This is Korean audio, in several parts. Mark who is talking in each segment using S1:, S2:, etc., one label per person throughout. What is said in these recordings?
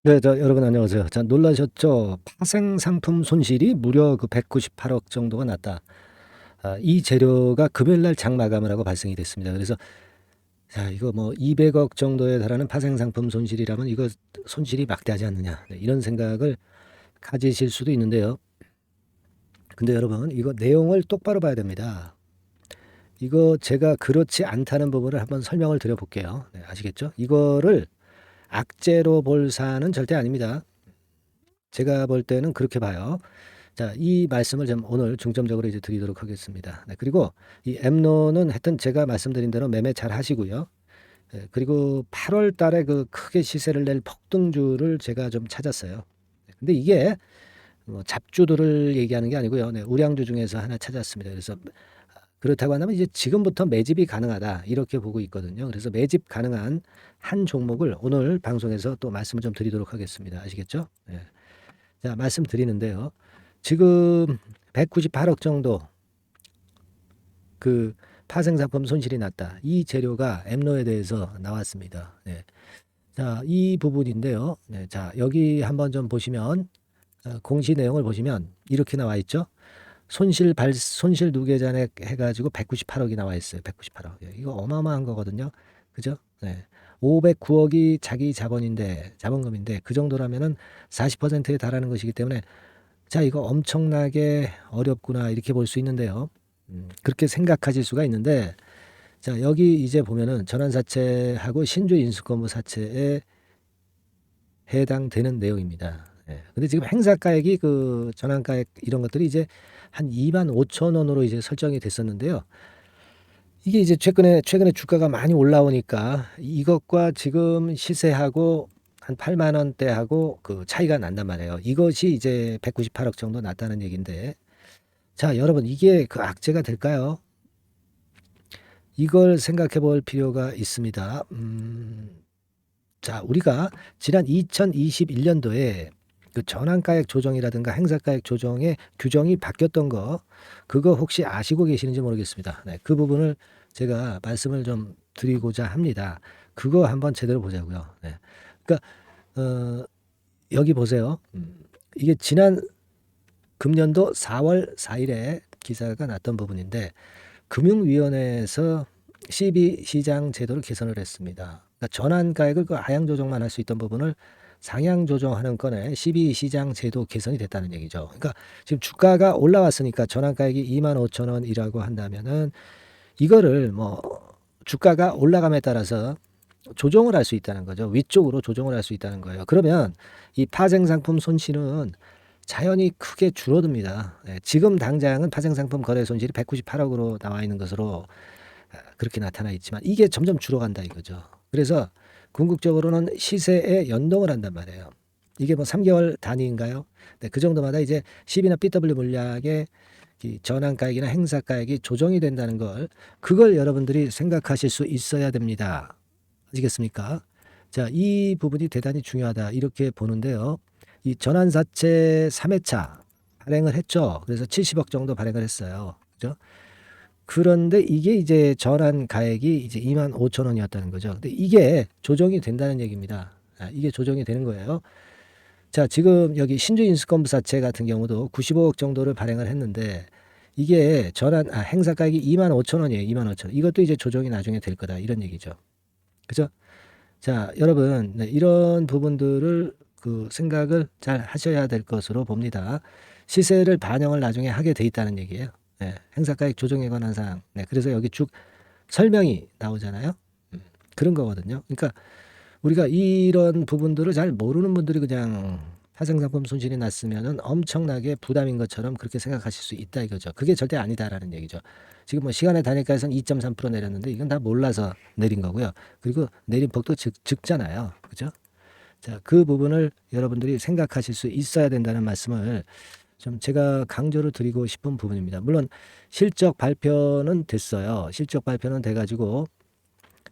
S1: 네, 여러분 안녕하세요. 자, 놀라셨죠? 파생 상품 손실이 무려 그 198억 정도가 났다. 이 재료가 금요일 날 장 마감을 하고 발생이 됐습니다. 그래서 자, 이거 뭐 200억 정도에 달하는 파생 상품 손실이라면 이거 손실이 막대하지 않느냐. 네, 이런 생각을 가지실 수도 있는데요. 근데 여러분, 이거 내용을 똑바로 봐야 됩니다. 이거 제가 그렇지 않다는 부분을 한번 설명을 드려볼게요. 네, 아시겠죠? 이거를 악재로 볼 사안은 절대 아닙니다. 제가 볼 때는 그렇게 봐요. 자, 이 말씀을 좀 오늘 중점적으로 이제 드리도록 하겠습니다. 네, 그리고 이 엠노는 하여튼 제가 말씀드린 대로 매매 잘 하시고요. 예, 그리고 8월 달에 그 크게 시세를 낼 폭등주를 제가 좀 찾았어요. 네, 근데 이게 뭐 잡주들을 얘기하는 게 아니고요. 네, 우량주 중에서 하나 찾았습니다. 그래서 그렇다고 한다면 이제 지금부터 매집이 가능하다 이렇게 보고 있거든요. 그래서 매집 가능한 한 종목을 오늘 방송에서 또 말씀을 좀 드리도록 하겠습니다. 아시겠죠? 예. 자, 말씀드리는데요. 지금 198억 정도 그 파생상품 손실이 났다. 이 재료가 엠노에 대해서 나왔습니다. 네. 자, 이 부분인데요. 네, 자, 여기 한번 좀 보시면 공시 내용을 보시면 이렇게 나와 있죠. 손실 누계잔액 해가지고 198억이 나와 있어요. 198억. 이거 어마어마한 거거든요. 그죠? 네. 509억이 자기 자본인데 자본금인데 그 정도라면은 40%에 달하는 것이기 때문에 자, 이거 엄청나게 어렵구나 이렇게 볼 수 있는데요. 그렇게 생각하실 수가 있는데 자, 여기 이제 보면은 전환사채하고 신주 인수권부 사채에 해당되는 내용입니다. 예. 근데 지금 행사가액이 그 전환가액 이런 것들이 이제 한 2만 5천 원으로 이제 설정이 됐었는데요. 이게 이제 최근에 주가가 많이 올라오니까 이것과 지금 시세하고 한 8만 원대하고 그 차이가 난단 말이에요. 이것이 이제 198억 정도 났다는 얘기인데 자, 여러분 이게 그 악재가 될까요? 이걸 생각해 볼 필요가 있습니다. 자, 우리가 지난 2021년도에 그 전환가액 조정이라든가 행사가액 조정의 규정이 바뀌었던 거, 그거 혹시 아시고 계시는지 모르겠습니다. 네, 그 부분을 제가 말씀을 좀 드리고자 합니다. 그거 한번 제대로 보자고요. 네. 그러니까 어, 여기 보세요. 이게 지난 금년도 4월 4일에 기사가 났던 부분인데 금융위원회에서 CB 시장 제도를 개선을 했습니다. 그러니까 전환가액을 그 하향 조정만 할 수 있던 부분을 상향 조정하는 건에 CB 시장 제도 개선이 됐다는 얘기죠. 그러니까 지금 주가가 올라왔으니까 전환가액이 2만 5천 원이라고 한다면은 이거를 뭐 주가가 올라감에 따라서 조정을 할 수 있다는 거죠. 위쪽으로 조정을 할 수 있다는 거예요. 그러면 이 파생상품 손실은 자연히 크게 줄어듭니다. 예, 지금 당장은 파생상품 거래 손실이 198억으로 나와 있는 것으로 그렇게 나타나 있지만 이게 점점 줄어간다 이거죠. 그래서 궁극적으로는 시세에 연동을 한단 말이에요. 이게 뭐 3개월 단위인가요? 네, 그 정도마다 이제 CB나 BW 물약의 이 전환가액이나 행사가액이 조정이 된다는 걸 그걸 여러분들이 생각하실 수 있어야 됩니다. 아시겠습니까? 자, 이 부분이 대단히 중요하다 이렇게 보는데요. 이 전환사채 3회차 발행을 했죠. 그래서 70억 정도 발행을 했어요. 그죠? 그런데 이게 이제 전환 가액이 이제 2만 5천 원이었다는 거죠. 근데 이게 조정이 된다는 얘기입니다. 이게 조정이 되는 거예요. 자, 지금 여기 신주인수권부사채 같은 경우도 95억 정도를 발행을 했는데 이게 행사가액이 2만 5천 원이에요. 2만 5천 원. 이것도 이제 조정이 나중에 될 거다 이런 얘기죠. 그죠? 자, 여러분, 네, 이런 부분들을 그 생각을 잘 하셔야 될 것으로 봅니다. 시세를 반영을 나중에 하게 돼 있다는 얘기예요. 네, 행사가액 조정에 관한 사항. 네, 그래서 여기 쭉 설명이 나오잖아요. 그런 거거든요. 그러니까 우리가 이런 부분들을 잘 모르는 분들이 그냥 파생상품 손실이 났으면은 엄청나게 부담인 것처럼 그렇게 생각하실 수 있다 이거죠. 그게 절대 아니다라는 얘기죠. 지금 뭐 시간의 단위가에서는 2.3% 내렸는데 이건 다 몰라서 내린 거고요. 그리고 내린 폭도 적잖아요. 그죠? 자, 그 부분을 여러분들이 생각하실 수 있어야 된다는 말씀을 좀 제가 강조를 드리고 싶은 부분입니다. 물론 실적 발표는 됐어요. 실적 발표는 돼가지고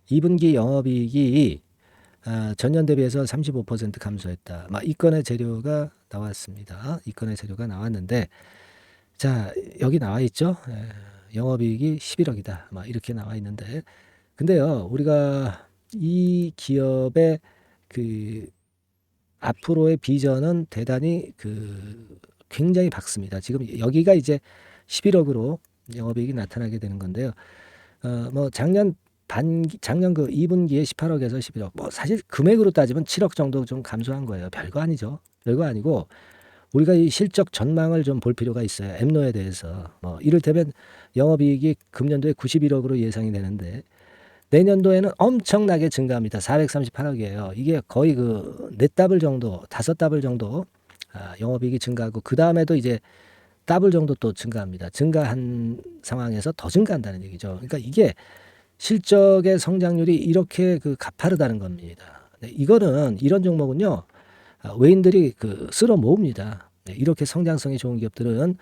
S1: 2분기 영업이익이 전년 대비해서 35% 감소했다. 막 이 건의 재료가 나왔습니다. 이 건의 재료가 나왔는데 자, 여기 나와 있죠. 영업이익이 11억이다. 막 이렇게 나와 있는데 근데요, 우리가 이 기업의 그 앞으로의 비전은 대단히 굉장히 밝습니다. 지금 여기가 이제 11억으로 영업이익이 나타나게 되는 건데요. 뭐 작년 그 2분기에 18억에서 11억. 뭐 사실 금액으로 따지면 7억 정도 좀 감소한 거예요. 별거 아니죠. 별거 아니고 우리가 이 실적 전망을 좀 볼 필요가 있어요. 엠노에 대해서. 뭐 이를테면 영업이익이 금년도에 91억으로 예상이 되는데 내년도에는 엄청나게 증가합니다. 438억이에요. 이게 거의 네 더블 정도, 다섯 더블 정도 영업이익이 증가하고 그 다음에도 이제 더블 정도 또 증가합니다. 증가한 상황에서 더 증가한다는 얘기죠. 그러니까 이게 실적의 성장률이 이렇게 가파르다는 겁니다. 네, 이거는 이런 종목은요 외인들이 쓸어 모읍니다. 네, 이렇게 성장성이 좋은 기업들은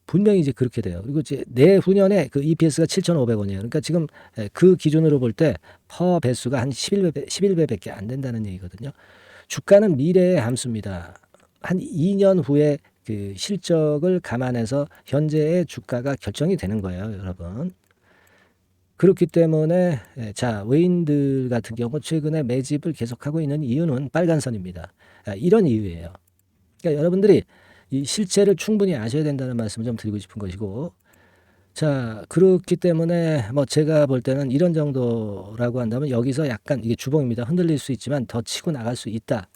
S1: 분명히 이제 그렇게 돼요. 그리고 이제 내후년에 EPS가 7,500원이에요. 그러니까 지금 그 기준으로 볼 때 퍼 배수가 한 11배밖에 안 된다는 얘기거든요. 주가는 미래의 함수입니다. 한 2년 후에 실적을 감안해서 현재의 주가가 결정이 되는 거예요, 여러분. 그렇기 때문에 자 외인들 같은 경우 최근에 매집을 계속하고 있는 이유는 빨간선입니다. 이런 이유예요. 그러니까 여러분들이 이 실체를 충분히 아셔야 된다는 말씀을 좀 드리고 싶은 것이고, 자 그렇기 때문에 뭐 제가 볼 때는 이런 정도라고 한다면 여기서 약간 이게 주봉입니다. 흔들릴 수 있지만 더 치고 나갈 수 있다.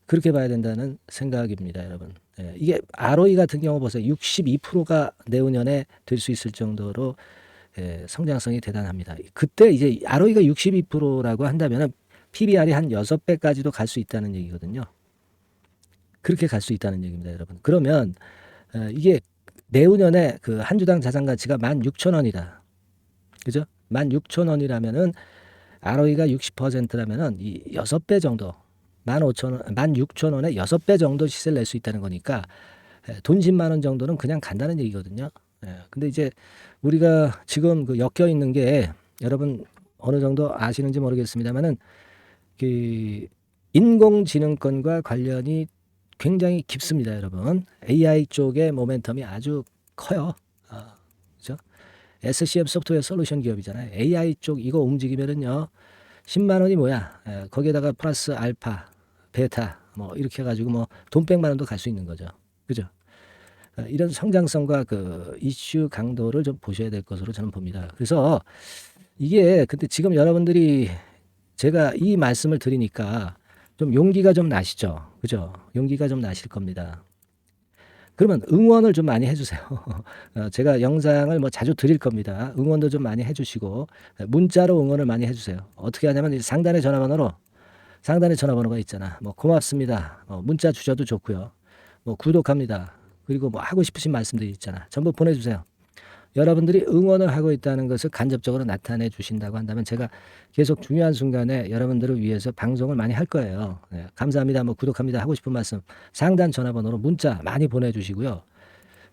S1: 그렇게 봐야 된다는 생각입니다, 여러분. 이게 ROE 같은 경우 보세요. 62%가 내후년에 될 수 있을 정도로 성장성이 대단합니다. 그때 이제 ROE가 62%라고 한다면 PBR이 한 6배까지도 갈 수 있다는 얘기거든요. 그렇게 갈 수 있다는 얘기입니다, 여러분. 그러면 이게 내후년에 한 주당 자산 가치가 16,000원이다. 그죠? 16,000원이라면은 ROE가 60%라면은 이 6배 정도 15,000원, 16,000원에 6배 정도 시세를 낼 수 있다는 거니까 돈 10만 원 정도는 그냥 간다는 얘기거든요. 근데 이제 우리가 지금 엮여 있는 게 여러분 어느 정도 아시는지 모르겠습니다만은 인공지능권과 관련이 굉장히 깊습니다, 여러분. AI 쪽의 모멘텀이 아주 커요. 그죠? SCM 소프트웨어 솔루션 기업이잖아요. AI 쪽 이거 움직이면은요, 10만 원이 뭐야? 거기에다가 플러스 알파, 베타, 뭐 이렇게 해가지고 뭐 돈 100만 원도 갈 수 있는 거죠. 그죠? 이런 성장성과 이슈 강도를 좀 보셔야 될 것으로 저는 봅니다. 그래서 이게 근데 지금 여러분들이 제가 이 말씀을 드리니까 좀 용기가 좀 나시죠? 그죠? 용기가 좀 나실 겁니다. 그러면 응원을 좀 많이 해주세요. 제가 영상을 뭐 자주 드릴 겁니다. 응원도 좀 많이 해주시고 문자로 응원을 많이 해주세요. 어떻게 하냐면 상단에 전화번호가 있잖아. 뭐 고맙습니다. 문자 주셔도 좋고요. 뭐 구독합니다. 그리고 뭐 하고 싶으신 말씀들이 있잖아. 전부 보내주세요. 여러분들이 응원을 하고 있다는 것을 간접적으로 나타내 주신다고 한다면 제가 계속 중요한 순간에 여러분들을 위해서 방송을 많이 할 거예요. 감사합니다. 뭐 구독합니다. 하고 싶은 말씀 상단 전화번호로 문자 많이 보내주시고요.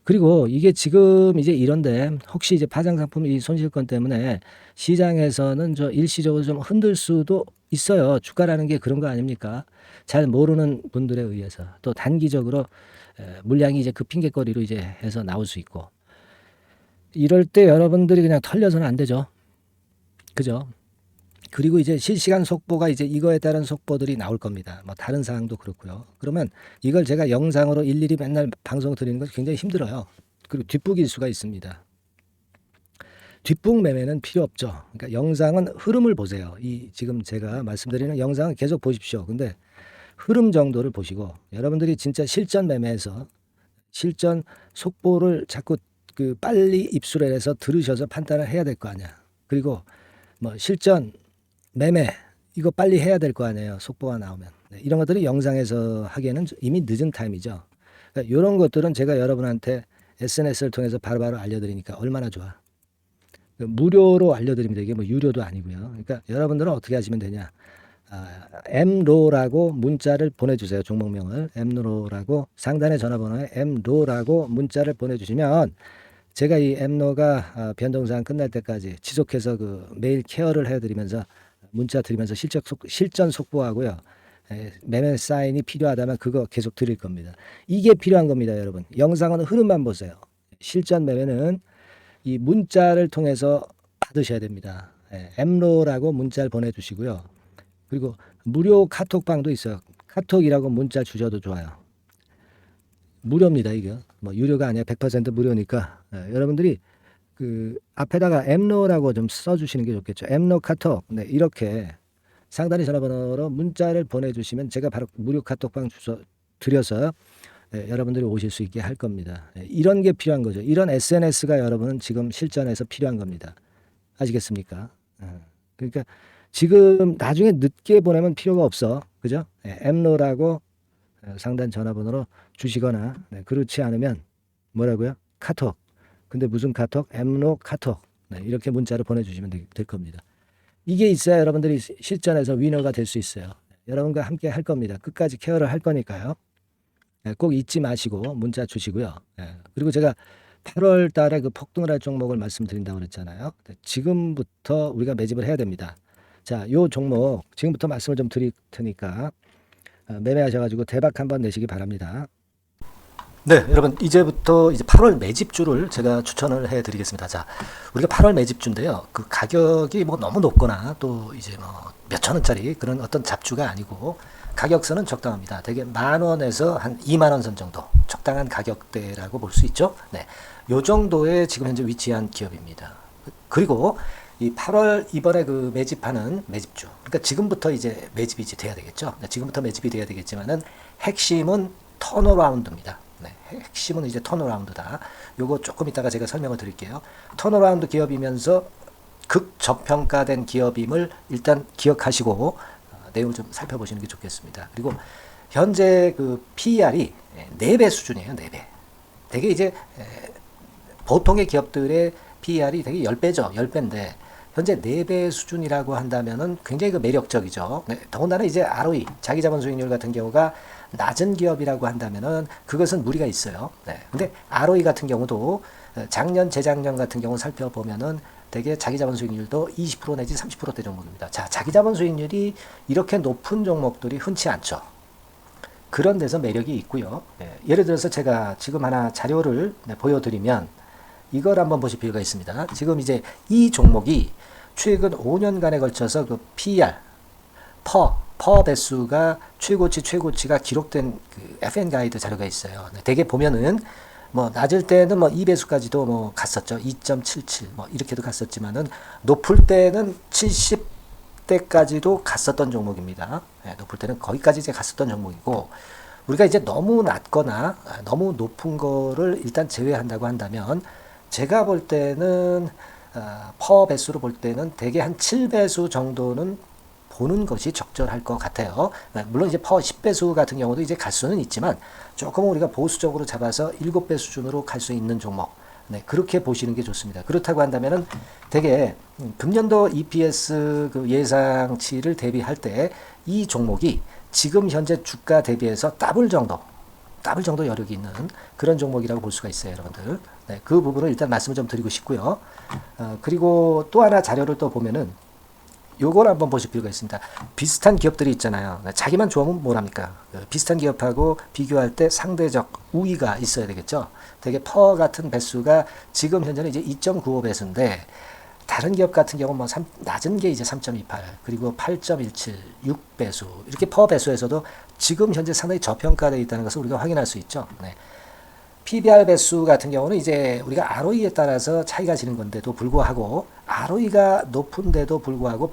S1: 그리고 이게 지금 이제 이런데 혹시 이제 파장 상품 이 손실권 때문에 시장에서는 일시적으로 좀 흔들 수도 있어요. 주가라는 게 그런 거 아닙니까? 잘 모르는 분들에 의해서 또 단기적으로 물량이 이제 핑계거리로 이제 해서 나올 수 있고. 이럴 때 여러분들이 그냥 털려서는 안 되죠. 그죠? 그리고 이제 실시간 속보가 이제 이거에 따른 속보들이 나올 겁니다. 뭐 다른 사항도 그렇고요. 그러면 이걸 제가 영상으로 일일이 맨날 방송 드리는 건 굉장히 힘들어요. 그리고 뒷북일 수가 있습니다. 뒷북 매매는 필요 없죠. 그러니까 영상은 흐름을 보세요. 이 지금 제가 말씀드리는 영상은 계속 보십시오. 근데 흐름 정도를 보시고 여러분들이 진짜 실전 매매에서 실전 속보를 자꾸 빨리 입수를 해서 들으셔서 판단을 해야 될 거 아니야. 그리고 뭐 실전 매매 이거 빨리 해야 될 거 아니에요. 속보가 나오면. 이런 것들이 영상에서 하기에는 이미 늦은 타임이죠. 그러니까 이런 것들은 제가 여러분한테 SNS를 통해서 바로바로 알려드리니까 얼마나 좋아. 무료로 알려드립니다. 이게 뭐 유료도 아니고요. 그러니까 여러분들은 어떻게 하시면 되냐. m로라고 문자를 보내주세요. 종목명을 m로라고 상단의 전화번호에 m로라고 문자를 보내주시면 제가 이 m로가 변동사항 끝날 때까지 지속해서 매일 케어를 해드리면서 문자 드리면서 실전 속보하고요. 매매 사인이 필요하다면 그거 계속 드릴 겁니다. 이게 필요한 겁니다, 여러분. 영상은 흐름만 보세요. 실전 매매는 이 문자를 통해서 받으셔야 됩니다. m로라고 문자를 보내주시고요. 그리고 무료 카톡방도 있어요. 카톡이라고 문자 주셔도 좋아요. 무료입니다, 이게. 뭐 유료가 아니야. 100% 무료니까. 여러분들이 그 앞에다가 엠노라고 좀 써주시는 게 좋겠죠. 엠노 카톡. 네, 이렇게 상단의 전화번호로 문자를 보내주시면 제가 바로 무료 카톡방 주소 드려서 여러분들이 오실 수 있게 할 겁니다. 이런 게 필요한 거죠. 이런 SNS가 여러분은 지금 실전에서 필요한 겁니다. 아시겠습니까? 그러니까 지금 나중에 늦게 보내면 필요가 없어. 그죠? 엠노라고 상단 전화번호로 주시거나 그렇지 않으면 뭐라고요? 카톡. 근데 무슨 카톡? 엠노 카톡. 이렇게 문자를 보내주시면 될 겁니다. 이게 있어야 여러분들이 실전에서 위너가 될 수 있어요. 여러분과 함께 할 겁니다. 끝까지 케어를 할 거니까요. 꼭 잊지 마시고 문자 주시고요. 그리고 제가 8월 달에 그 폭등을 할 종목을 말씀드린다고 그랬잖아요. 지금부터 우리가 매집을 해야 됩니다. 자, 요 종목 지금부터 말씀을 좀 드릴 테니까 매매하셔가지고 대박 한번 내시기 바랍니다. 네, 여러분 이제부터 이제 8월 매집주를 제가 추천을 해드리겠습니다. 자, 우리가 8월 매집주인데요. 그 가격이 뭐 너무 높거나 또 이제 뭐 몇천 원짜리 그런 어떤 잡주가 아니고 가격선은 적당합니다. 대개 10,000원에서 한 20,000원 선 정도 적당한 가격대라고 볼 수 있죠. 네, 요 정도에 지금 현재 위치한 기업입니다. 그리고 이 8월 이번에 그 매집하는 매집주, 그러니까 지금부터 이제 매집이 이제 돼야 되겠죠. 네, 지금부터 매집이 돼야 되겠지만은 핵심은 턴어라운드입니다. 네, 핵심은 이제 턴어라운드다. 요거 조금 이따가 제가 설명을 드릴게요. 턴어라운드 기업이면서 극저평가된 기업임을 일단 기억하시고 내용을 좀 살펴보시는 게 좋겠습니다. 그리고 현재 그 PER이 4배 수준이에요. 4배. 되게 이제 보통의 기업들의 PER이 되게 10배죠. 10배인데 현재 4배 수준이라고 한다면은 굉장히 그 매력적이죠. 네, 더군다나 이제 ROE, 자기자본 수익률 같은 경우가 낮은 기업이라고 한다면은 그것은 무리가 있어요. 네. 근데 ROE 같은 경우도 작년, 재작년 같은 경우 살펴보면은 되게 자기자본 수익률도 20% 내지 30%대 종목입니다. 자, 자기자본 수익률이 이렇게 높은 종목들이 흔치 않죠. 그런 데서 매력이 있고요. 예를 들어서 제가 지금 하나 자료를 보여드리면 이걸 한번 보실 필요가 있습니다. 지금 이제 이 종목이 최근 5년간에 걸쳐서 그 PER, 퍼 배수가 최고치가 기록된 그 FN 가이드 자료가 있어요. 대개 보면은 뭐 낮을 때는 뭐 2배수까지도 뭐 갔었죠. 2.77 뭐 이렇게도 갔었지만은 높을 때는 70대까지도 갔었던 종목입니다. 높을 때는 거기까지 이제 갔었던 종목이고 우리가 이제 너무 낮거나 너무 높은 거를 일단 제외한다고 한다면 제가 볼 때는 퍼 배수로 볼 때는 대개 한 7배수 정도는 보는 것이 적절할 것 같아요. 물론 이제 퍼 10배수 같은 경우도 이제 갈 수는 있지만 조금 우리가 보수적으로 잡아서 7배 수준으로 갈 수 있는 종목. 네, 그렇게 보시는 게 좋습니다. 그렇다고 한다면은 되게 금년도 EPS 그 예상치를 대비할 때 이 종목이 지금 현재 주가 대비해서 더블 정도 여력이 있는 그런 종목이라고 볼 수가 있어요, 여러분들. 네, 그 부분을 일단 말씀을 좀 드리고 싶고요. 그리고 또 하나 자료를 또 보면은 요걸 한번 보실 필요가 있습니다. 비슷한 기업들이 있잖아요. 자기만 좋으면 뭐랍니까? 비슷한 기업하고 비교할 때 상대적 우위가 있어야 되겠죠. 되게 퍼 같은 배수가 지금 현재는 이제 2.95배수인데 다른 기업 같은 경우는 뭐 낮은 게 이제 3.28 그리고 8.17 6배수 이렇게 퍼 배수에서도 지금 현재 상당히 저평가되어 있다는 것을 우리가 확인할 수 있죠. 네. PBR 배수 같은 경우는 이제 우리가 ROE에 따라서 차이가 지는 건데도 불구하고 ROE가 높은데도 불구하고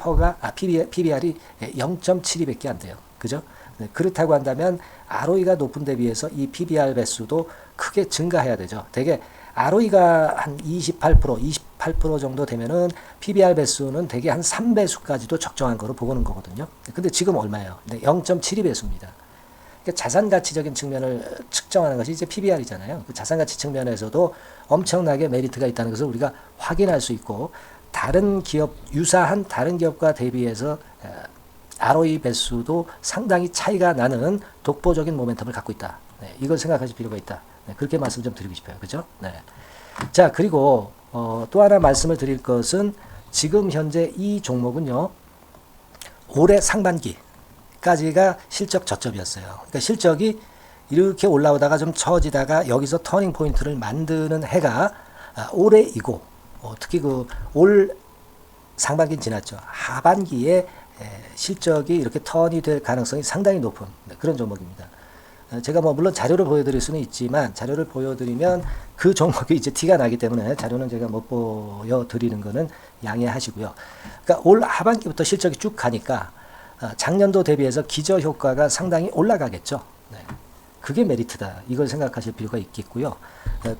S1: PBR이 0.72밖에 안 돼요. 그죠? 네, 그렇다고 한다면 ROE가 높은 데 비해서 이 PBR 배수도 크게 증가해야 되죠. 되게 ROE가 한 28% 정도 되면은 PBR 배수는 되게 한 3배수까지도 적정한 거로 보고는 거거든요. 근데 지금 얼마예요? 네, 0.72배수입니다. 자산 가치적인 측면을 측정하는 것이 이제 PBR이잖아요. 그 자산 가치 측면에서도 엄청나게 메리트가 있다는 것을 우리가 확인할 수 있고 다른 기업 유사한 다른 기업과 대비해서 ROE 배수도 상당히 차이가 나는 독보적인 모멘텀을 갖고 있다. 네, 이걸 생각하실 필요가 있다. 네, 그렇게 말씀 좀 드리고 싶어요. 그죠? 네. 자, 그리고 또 하나 말씀을 드릴 것은 지금 현재 이 종목은요. 올해 상반기 까지가 실적 저점이었어요. 그러니까 실적이 이렇게 올라오다가 좀 처지다가 여기서 터닝 포인트를 만드는 해가 올해이고 특히 그 올 상반기는 지났죠. 하반기에 실적이 이렇게 턴이 될 가능성이 상당히 높은 그런 종목입니다. 제가 뭐 물론 자료를 보여드릴 수는 있지만 자료를 보여드리면 그 종목이 이제 티가 나기 때문에 자료는 제가 못 보여드리는 거는 양해하시고요. 그러니까 올 하반기부터 실적이 쭉 가니까 작년도 대비해서 기저 효과가 상당히 올라가겠죠. 네. 그게 메리트다. 이걸 생각하실 필요가 있겠고요.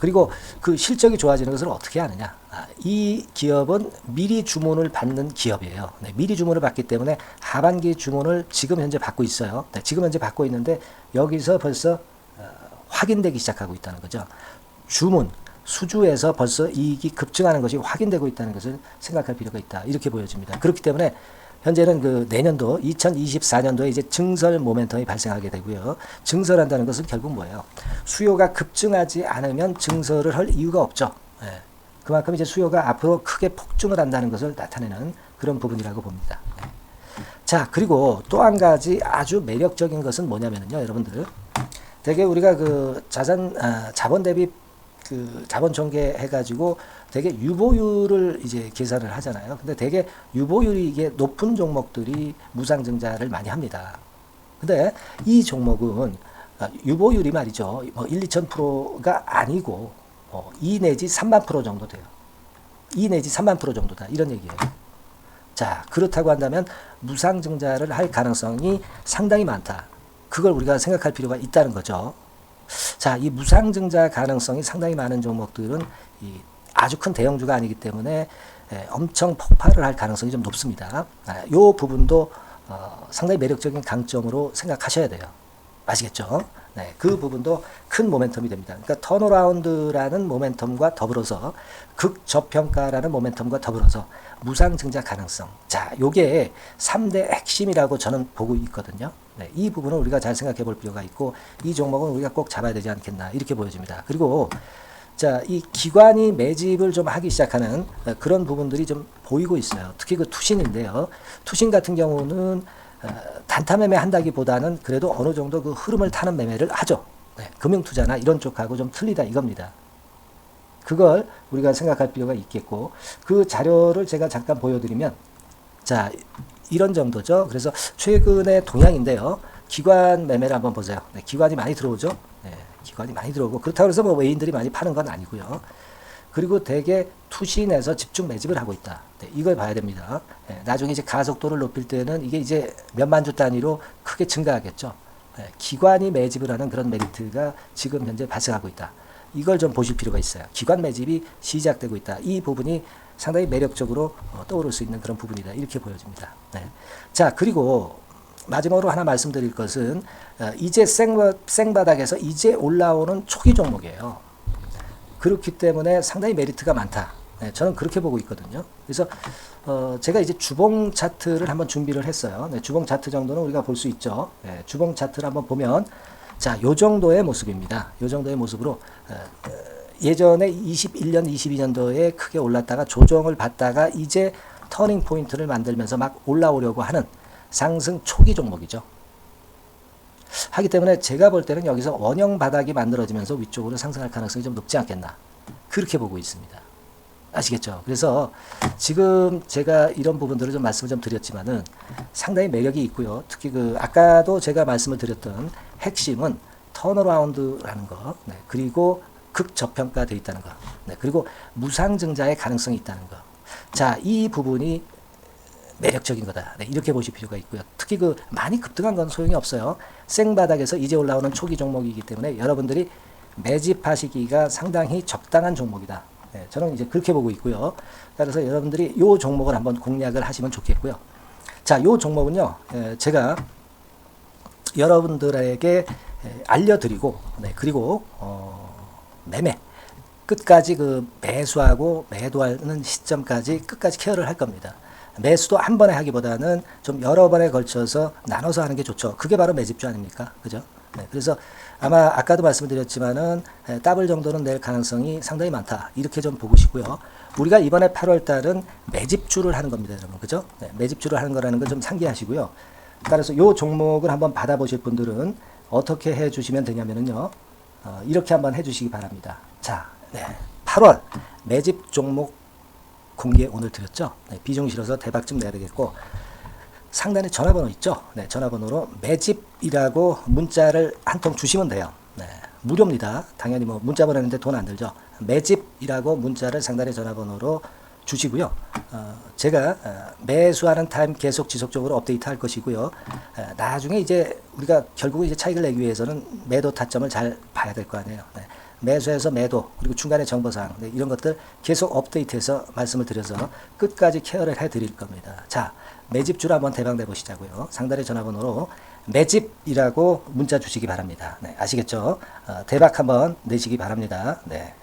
S1: 그리고 그 실적이 좋아지는 것을 어떻게 하느냐. 이 기업은 미리 주문을 받는 기업이에요. 네, 미리 주문을 받기 때문에 하반기 주문을 지금 현재 받고 있어요. 네, 지금 현재 받고 있는데 여기서 벌써 확인되기 시작하고 있다는 거죠. 주문, 수주에서 벌써 이익이 급증하는 것이 확인되고 있다는 것을 생각할 필요가 있다. 이렇게 보여집니다. 그렇기 때문에 현재는 그 내년도 2024년도에 이제 증설 모멘텀이 발생하게 되고요. 증설한다는 것은 결국 뭐예요? 수요가 급증하지 않으면 증설을 할 이유가 없죠. 예. 그만큼 이제 수요가 앞으로 크게 폭증을 한다는 것을 나타내는 그런 부분이라고 봅니다. 예. 자, 그리고 또 한 가지 아주 매력적인 것은 뭐냐면요, 여러분들. 되게 우리가 그 자본 대비 그 자본 전개해가지고 되게 유보율을 이제 계산을 하잖아요. 근데 되게 유보율이 이게 높은 종목들이 무상증자를 많이 합니다. 근데 이 종목은 유보율이 말이죠. 뭐 1, 2,000%가 아니고 2 내지 3만 프로 정도 돼요. 2 내지 3만 프로 정도다. 이런 얘기예요. 자, 그렇다고 한다면 무상증자를 할 가능성이 상당히 많다. 그걸 우리가 생각할 필요가 있다는 거죠. 자, 이 무상증자 가능성이 상당히 많은 종목들은 아주 큰 대형주가 아니기 때문에 엄청 폭발을 할 가능성이 좀 높습니다. 이 부분도 상당히 매력적인 강점으로 생각하셔야 돼요. 아시겠죠? 네, 그 부분도 큰 모멘텀이 됩니다. 그러니까 턴어라운드라는 모멘텀과 더불어서 극저평가라는 모멘텀과 더불어서 무상증자 가능성. 자, 요게 3대 핵심이라고 저는 보고 있거든요. 네, 이 부분을 우리가 잘 생각해 볼 필요가 있고 이 종목은 우리가 꼭 잡아야 되지 않겠나 이렇게 보여집니다. 그리고 자, 이 기관이 매집을 좀 하기 시작하는 그런 부분들이 좀 보이고 있어요. 특히 그 투신인데요. 투신 같은 경우는 단타 매매 한다기보다는 그래도 어느 정도 그 흐름을 타는 매매를 하죠. 네, 금융투자나 이런 쪽하고 좀 틀리다 이겁니다. 그걸 우리가 생각할 필요가 있겠고 그 자료를 제가 잠깐 보여드리면 자, 이런 정도죠. 그래서 최근의 동향인데요. 기관 매매를 한번 보세요. 네, 기관이 많이 들어오죠. 네, 기관이 많이 들어오고 그렇다고 해서 뭐 외인들이 많이 파는 건 아니고요. 그리고 대개 투신에서 집중 매집을 하고 있다. 네, 이걸 봐야 됩니다. 네, 나중에 이제 가속도를 높일 때는 이게 이제 몇만 주 단위로 크게 증가하겠죠. 네, 기관이 매집을 하는 그런 메리트가 지금 현재 발생하고 있다. 이걸 좀 보실 필요가 있어요. 기관 매집이 시작되고 있다. 이 부분이 상당히 매력적으로 떠오를 수 있는 그런 부분이다. 이렇게 보여집니다. 네. 자, 그리고 마지막으로 하나 말씀드릴 것은 이제 생바닥에서 이제 올라오는 초기 종목이에요. 그렇기 때문에 상당히 메리트가 많다. 네, 저는 그렇게 보고 있거든요. 그래서 제가 이제 주봉 차트를 한번 준비를 했어요. 네, 주봉 차트 정도는 우리가 볼 수 있죠. 네, 주봉 차트를 한번 보면 자, 요 정도의 모습입니다. 요 정도의 모습으로 예전에 21년, 22년도에 크게 올랐다가 조정을 받다가 이제 터닝 포인트를 만들면서 막 올라오려고 하는 상승 초기 종목이죠. 하기 때문에 제가 볼 때는 여기서 원형 바닥이 만들어지면서 위쪽으로 상승할 가능성이 좀 높지 않겠나. 그렇게 보고 있습니다. 아시겠죠? 그래서 지금 제가 이런 부분들을 좀 말씀을 좀 드렸지만은 상당히 매력이 있고요. 특히 그 아까도 제가 말씀을 드렸던 핵심은 턴어라운드라는 거, 네, 그리고 극저평가되어 있다는 거, 네, 그리고 무상증자의 가능성이 있다는 거. 자, 이 부분이 매력적인 거다. 네, 이렇게 보실 필요가 있고요. 특히 그 많이 급등한 건 소용이 없어요. 생바닥에서 이제 올라오는 초기 종목이기 때문에 여러분들이 매집하시기가 상당히 적당한 종목이다. 네, 저는 이제 그렇게 보고 있고요. 따라서 여러분들이 이 종목을 한번 공략을 하시면 좋겠고요. 자, 이 종목은요, 제가 여러분들에게 알려드리고, 네, 그리고 매매 끝까지 그 매수하고 매도하는 시점까지 끝까지 케어를 할 겁니다. 매수도 한 번에 하기보다는 좀 여러 번에 걸쳐서 나눠서 하는 게 좋죠. 그게 바로 매집주 아닙니까? 그죠? 네, 그래서 아마 아까도 말씀드렸지만은 더블 정도는 낼 가능성이 상당히 많다. 이렇게 좀 보시고요. 우리가 이번에 8월 달은 매집주를 하는 겁니다, 여러분. 그죠? 네, 매집주를 하는 거라는 걸 좀 상기하시고요. 따라서 이 종목을 한번 받아보실 분들은 어떻게 해 주시면 되냐면요. 이렇게 한번 해 주시기 바랍니다. 자, 네, 8월 매집 종목 공개 오늘 드렸죠. 네, 비중 실어서 대박 좀 내야 되겠고 상단에 전화번호 있죠? 네, 전화번호로 매집이라고 문자를 한 통 주시면 돼요. 네, 무료입니다. 당연히 뭐 문자 보내는데 돈 안 들죠. 매집이라고 문자를 상단의 전화번호로 주시고요. 제가 매수하는 타임 계속 지속적으로 업데이트 할 것이고요. 나중에 이제 우리가 결국 이제 차익을 내기 위해서는 매도 타점을 잘 봐야 될 거 아니에요. 네. 매수해서 매도 그리고 중간에 정보사항 네, 이런 것들 계속 업데이트해서 말씀을 드려서 끝까지 케어를 해드릴 겁니다. 자, 매집주로 한번 대박 내보시자고요. 상단의 전화번호로 매집이라고 문자 주시기 바랍니다. 네, 아시겠죠? 대박 한번 내시기 바랍니다. 네.